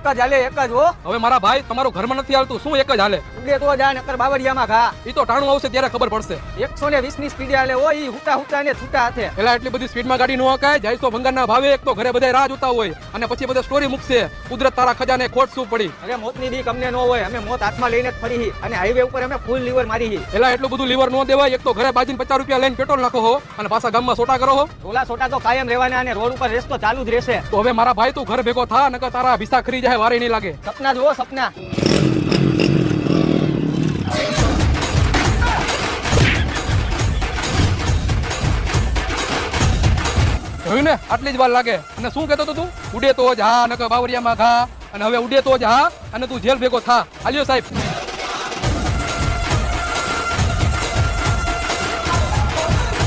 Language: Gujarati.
એક જ હાલે, એક જ હો. હવે મારા ભાઈ તમારું ઘરમાં નથી હાલતું, શું એક જ હાલે? ઉડે તો જા, નકર બાવળિયામાં ઘા. ઈ તો ટાણું આવશે ત્યારે ખબર પડશે. 120 ની સ્પીડે હાલે હો, ઈ હુટા હુટા ને છૂટા હાથે. એલા એટલી બધી સ્પીડમાં ગાડી ન હકાય. જાયસો ભંગારના ભાવે એક તો ઘરે બધા રાહ જોતા હોય અને પછી બધા સ્ટોરી મૂકશે કુદરત તારા ખજાને ખોટ શું પડી. અરે મોતની બીક અમને ન હોય, અમે મોત હાથમાં લઈને જ ફરી હી અને હાઈવે ઉપર અમે ફૂલ લીવર મારી હી. એલા એટલું બધું લીવર ન દેવાય. એક તો ઘરે બાજીને 50 રૂપિયા લઈને પેટ્રોલ નાખો હો અને પાછા ગામમાં સોટા કરો હો. ઓલા સોટા તો કાયમ રહેવાના અને રોડ ઉપર રેસ તો ચાલુ જ રહેશે. તો હવે મારા ભાઈ તું ઘર ભેગો થા, નકર તારા ભીસા ખરી જાય, વારે નહીં લાગે. સપના જુઓ, સપના. જોયું ને, આટલી જ વાર લાગે. અને શું કહેતો હતો તું? ઉડે તો જ હા, નકર બાવરિયામાં ઘા. અને હવે ઉડે તો જ હા અને તું જેલ ભેગો થા. હાલ્યો સાહેબ.